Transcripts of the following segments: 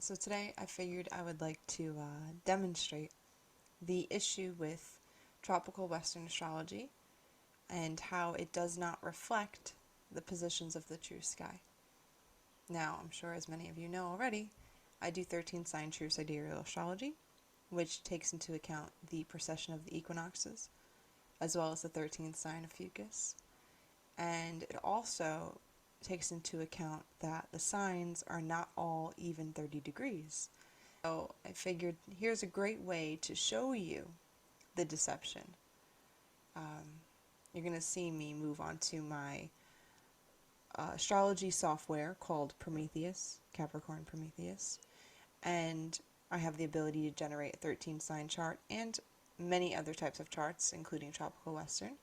So today I figured I would like to demonstrate the issue with Tropical Western Astrology and how it does not reflect the positions of the true sky. Now, I'm sure as many of you know already, I do 13 sign true sidereal astrology, which takes into account the precession of the equinoxes, as well as the 13th sign of Fucus. And it also takes into account that the signs are not all even 30 degrees. So I figured here's a great way to show you the deception. You're going to see me move on to my astrology software called Prometheus, Capricorn Prometheus, and I have the ability to generate a 13 sign chart and many other types of charts, including Tropical Western.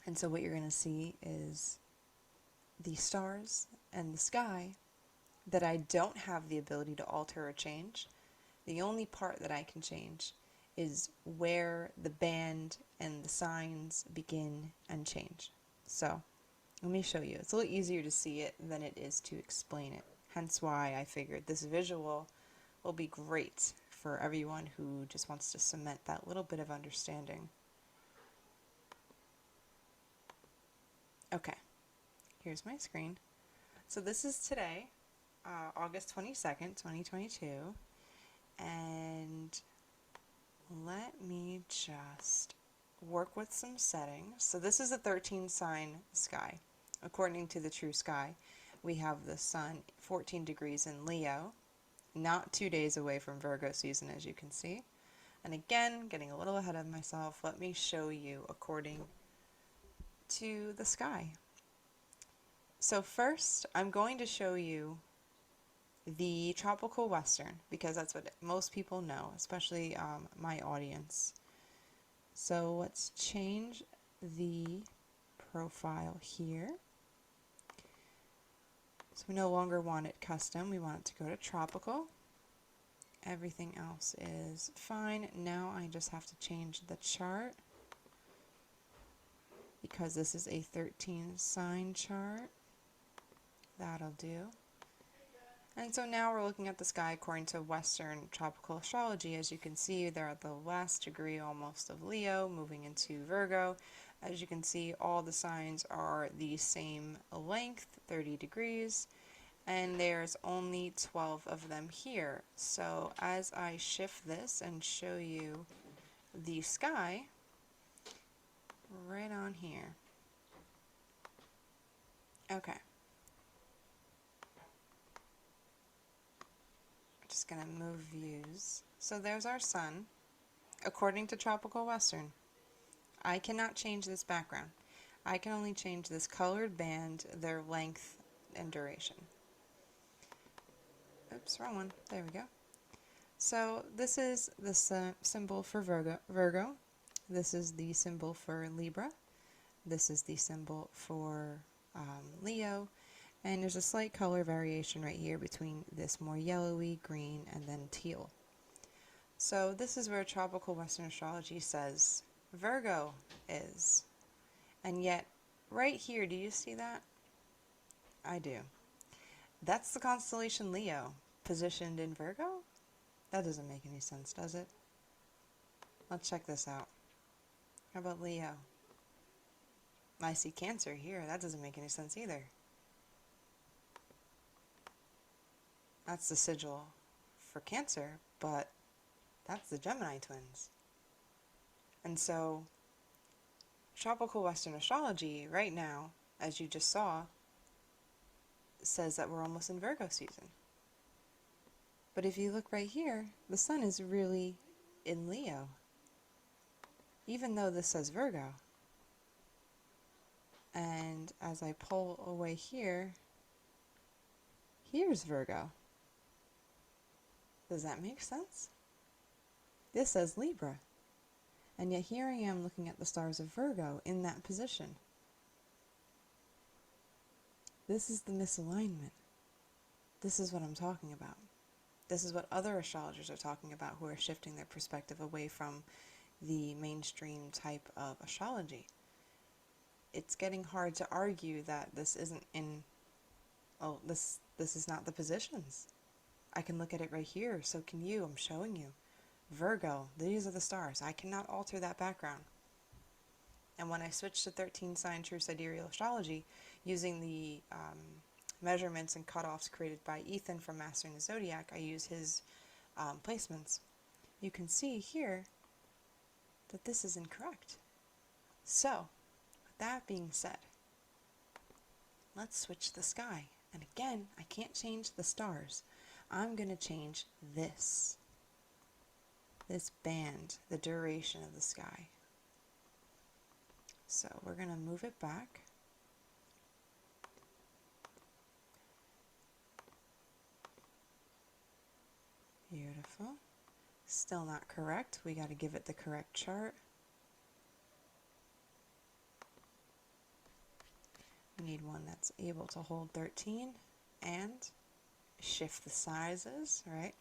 And so what you're going to see is the stars and the sky that I don't have the ability to alter or change. The only part that I can change is where the band and the signs begin and change. So let me show you. It's a little easier to see it than it is to explain it. Hence why I figured this visual will be great for everyone who just wants to cement that little bit of understanding. Okay, here's my screen. So this is today, August 22nd, 2022, and let me just work with some settings. So this is a 13 sign sky. According to the true sky, we have the sun 14 degrees in Leo, not 2 days away from Virgo season, as you can see. And again, getting a little ahead of myself, let me show you according to the sky. So first, I'm going to show you the Tropical Western, because that's what most people know, especially my audience. So let's change the profile here. So we no longer want it custom, we want it to go to tropical. Everything else is fine. Now I just have to change the chart because this is a 13 sign chart. That'll do. And so now we're looking at the sky according to Western tropical astrology. As you can see, they're at the last degree almost of Leo, moving into Virgo. As you can see, all the signs are the same length, 30 degrees, and there's only 12 of them here. So as I shift this and show you the sky, right on here. Okay. Just going to move views. So there's our sun, according to Tropical Western. I cannot change this background. I can only change this colored band, their length and duration. Oops, wrong one. There we go. So this is the symbol for Virgo. This is the symbol for Libra. This is the symbol for Leo. And there's a slight color variation right here between this more yellowy, green, and then teal. So this is where Tropical Western Astrology says Virgo is. And yet, right here, do you see that? I do. That's the constellation Leo, positioned in Virgo? That doesn't make any sense, does it? Let's check this out. How about Leo? I see Cancer here. That doesn't make any sense either. That's the sigil for Cancer, but that's the Gemini twins. And so, Tropical Western Astrology right now, as you just saw, says that we're almost in Virgo season. But if you look right here, the sun is really in Leo, even though this says Virgo. And as I pull away here, here's Virgo. Does that make sense? This says Libra. And yet here I am looking at the stars of Virgo in that position. This is the misalignment. This is what I'm talking about. This is what other astrologers are talking about who are shifting their perspective away from the mainstream type of astrology. It's getting hard to argue that this isn't in Oh, this is not the positions. I can look at it right here, so can you. I'm showing you. Virgo, these are the stars. I cannot alter that background. And when I switched to 13 sign true sidereal astrology, using the measurements and cutoffs created by Ethan from Mastering the Zodiac, I use his placements. You can see here that this is incorrect. So, with that being said, let's switch the sky. And again, I can't change the stars. I'm going to change this band, the duration of the sky. So we're going to move it back. Beautiful. Still not correct. We got to give it the correct chart. We need one that's able to hold 13 and shift the sizes, right?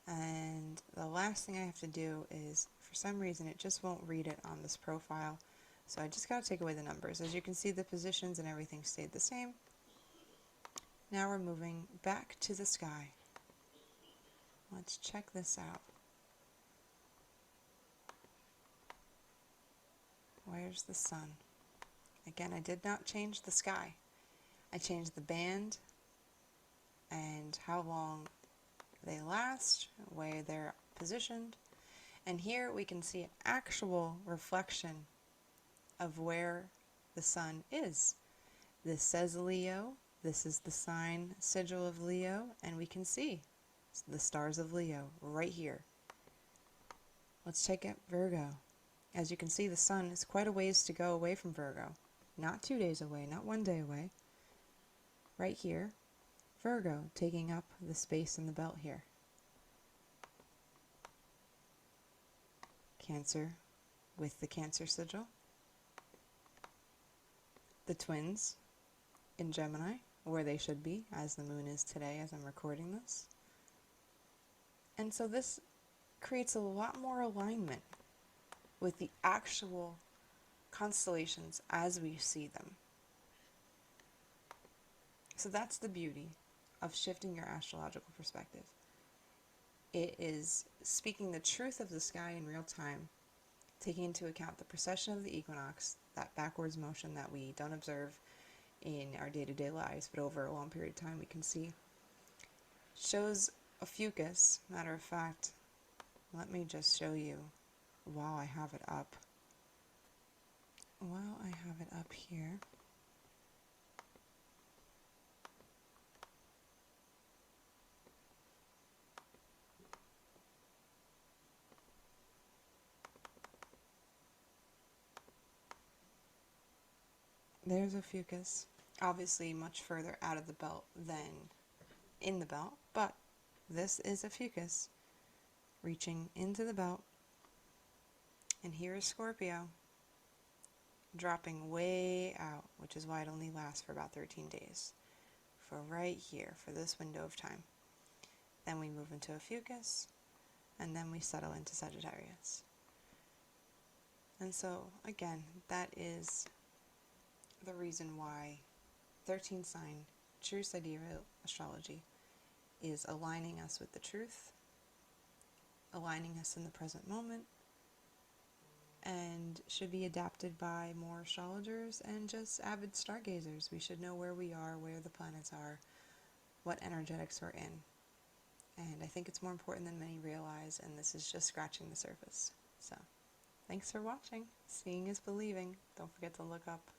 And the last thing I have to do is, for some reason, it just won't read it on this profile. So I just got to take away the numbers. As you can see, the positions and everything stayed the same. Now we're moving back to the sky. Let's check this out. Where's the sun? Again, I did not change the sky. I changed the band and how long they last, where they're positioned. And here we can see an actual reflection of where the sun is. This says Leo. This is the sign sigil of Leo, and we can see the stars of Leo right here. Let's check out Virgo. As you can see, the sun is quite a ways to go away from Virgo. Not 2 days away, not 1 day away. Right here, Virgo taking up the space in the belt here. Cancer with the Cancer sigil. The twins in Gemini, where they should be, as the moon is today as I'm recording this. And so this creates a lot more alignment with the actual constellations as we see them. So that's the beauty of shifting your astrological perspective. It is speaking the truth of the sky in real time, taking into account the precession of the equinox, that backwards motion that we don't observe in our day-to-day lives, but over a long period of time we can see. Shows a fucus. Matter of fact, let me just show you while I have it up. While I have it up here, there's a fucus, obviously much further out of the belt than in the belt, but this is a fucus reaching into the belt. And here is Scorpio dropping way out, which is why it only lasts for about 13 days. For right here, for this window of time. Then we move into a fucus, and then we settle into Sagittarius. And so, again, that is the reason why 13 sign true sidereal astrology is aligning us with the truth, aligning us in the present moment, and should be adapted by more astrologers and just avid stargazers. We should know where we are, where the planets are, what energetics we're in. And I think it's more important than many realize, and this is just scratching the surface. So, thanks for watching. Seeing is believing. Don't forget to look up.